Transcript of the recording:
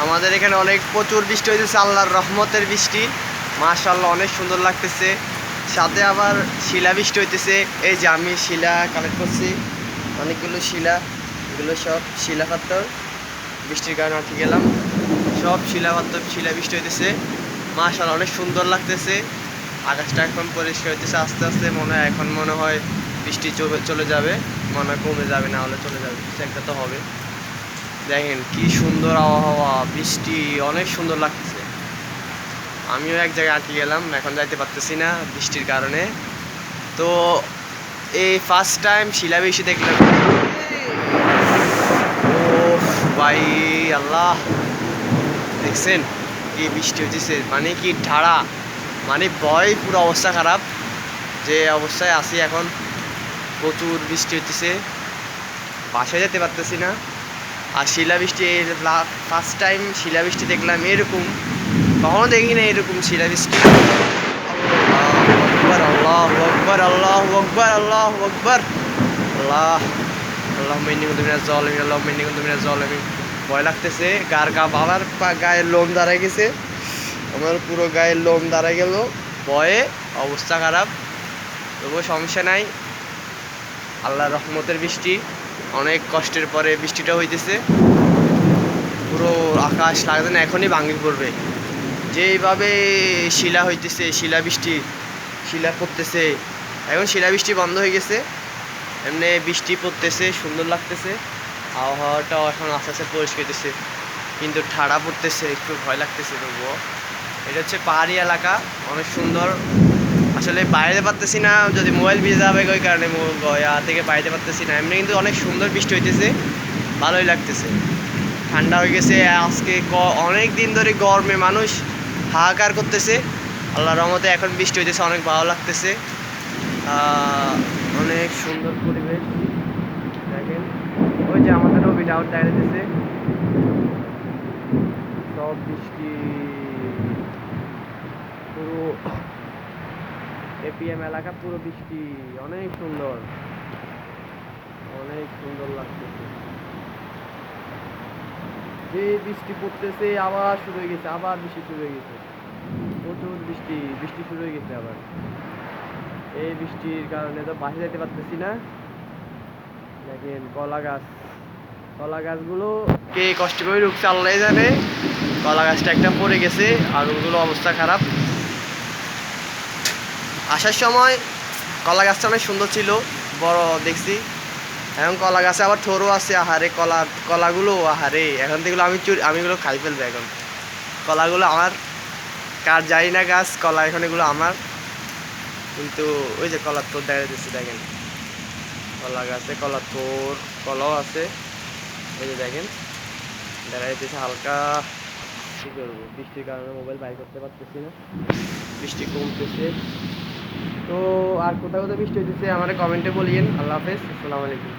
আমাদের এখানে অনেক প্রচুর বৃষ্টি হইতেছে, আল্লাহর রহমতের বৃষ্টি। মাশাআল্লাহ অনেক সুন্দর লাগতেছে। সাথে আবার শিলা বৃষ্টি হইতেছে। এই যে আমি শিলা কালেক্ট করছি, অনেকগুলো শিলা, এগুলো সব শিলা পাথর। বৃষ্টির কারণে আটকে গেলাম। সব শিলা পাথর, শিলা বৃষ্টি হইতেছে। মাশাআল্লাহ অনেক সুন্দর লাগতেছে। আকাশটা এখন পরিষ্কার হইতেছে আস্তে আস্তে। এখন মনে হয় বৃষ্টি চলে যাবে, মনে হয় কমে যাবে, না হলে চলে যাবে, কিছু একটা তো হবে। দেখেন কি সুন্দর আবহাওয়া, বৃষ্টি অনেক সুন্দর লাগতেছে। আমিও এক জায়গায় আটকে গেলাম, এখন যাইতে পারতেছি না বৃষ্টির কারণে। তো এই ফার্স্ট টাইম শিলাবৃষ্টি দেখলাম। ও ভাই আল্লাহ, দেখছেন কি বৃষ্টি হইতেছে, মানে কি ধারা, মানে ভয়, পুরো অবস্থা খারাপ যে অবস্থায় আছি এখন। প্রচুর বৃষ্টি হইতেছে, বাসায় যেতে পারতেছি না। আর শিলাবৃষ্টি ফার্স্ট টাইম শিলাবৃষ্টি দেখলাম এরকম, কখনো দেখি না এরকম শিলাবৃষ্টি। আল্লাহ আকবার, আল্লাহ আকবার, আল্লাহ আকবার, আল্লাহ আল্লাহ মিন্নি কুতুমিনাজ জালিমিন, আল্লাহ মিন্নি কুতুমিনাজ জালিমিন। ভয় লাগতেছে, বাবার গায়ের লোম দাঁড়ায় গেছে, আমার পুরো গায়ের লোম দাঁড়ায় গেল ভয়ে, অবস্থা খারাপ। তবুও সমস্যা নাই, আল্লাহর রহমতের বৃষ্টি। অনেক কষ্টের পরে বৃষ্টিটা হইতেছে। পুরো আকাশ লাগছে না এখনই ভাঙি পড়বে, যেইভাবে শিলা হইতেছে, শিলা বৃষ্টি, শিলা পড়তেছে। এখন শিলা বৃষ্টি বন্ধ হয়ে গেছে, এমনি বৃষ্টি পড়তেছে, সুন্দর লাগতেছে। আবহাওয়াটাও এখন আস্তে আস্তে পরিষ্কার হইতেছে, কিন্তু ঠাড়া পড়তেছে, একটু ভয় লাগতেছে। তবুও এটা হচ্ছে পাহাড়ি এলাকা, অনেক সুন্দর। আসলে বাইরে পারতেছি না, যদি মোবাইল ভিজে যাবে ওই কারণে থেকে বাইরে পারতেছি না। এমনি কিন্তু অনেক সুন্দর বৃষ্টি হইতেছে, ভালোই লাগতেছে। ঠান্ডা হয়ে গেছে আজকে, অনেক দিন ধরে গরমে মানুষ হাহাকার করতেছে। আল্লাহর রহমতে এখন বৃষ্টি হইতেছে, অনেক ভালো লাগতেছে। অনেক সুন্দর পরিবেশ। দেখেন ওই যে আমাদের রবি টাওয়ার দেখা যাচ্ছে, সব বৃষ্টি, পুরো এপিএম এলাকা পুরো বৃষ্টি, অনেক সুন্দর, অনেক সুন্দর লাগতেছে। যে বৃষ্টি পড়তেছে, আবার শুরু হয়ে গেছে, আবার বৃষ্টি শুরু হয়ে গেছে, প্রচুর বৃষ্টি, বৃষ্টি শুরু হয়ে গেছে আবার। এই বৃষ্টির কারণে তো বাসে যেতে পারতেছি না। দেখেন কলা গাছ, কলা গাছগুলো কে কষ্ট করে রুখছে আল্লাহ জানে। কলা গাছটা একটা পড়ে গেছে, আর ওগুলো অবস্থা খারাপ। আসার সময় কলা গাছটা অনেক সুন্দর ছিল, বড় দেখছি। এখন কলা গাছে আবার থোরও আছে, আহারে কলাগুলো, আহারে এখন থেকে আমি এগুলো খাই ফেলবো। এখন কলাগুলো আমার, কার যাই না গাছ কলা, এখন এগুলো আমার। কিন্তু ওই যে কলার তোর দেখা যাচ্ছে, দেখেন কলা গাছে কলার তোর, কলাও আছে। এই যে দেখেন দেখা যাচ্ছে হালকা। কী করবো, বৃষ্টির কারণে মোবাইল বাইর করতে পারতেছি না, বৃষ্টি কমতেছে। তো আর কোথাও কোথাও বৃষ্টি হইতেছে আমার কমেন্টে বলিয়েন। আল্লাহ হাফেজ, আসসালামু আলাইকুম।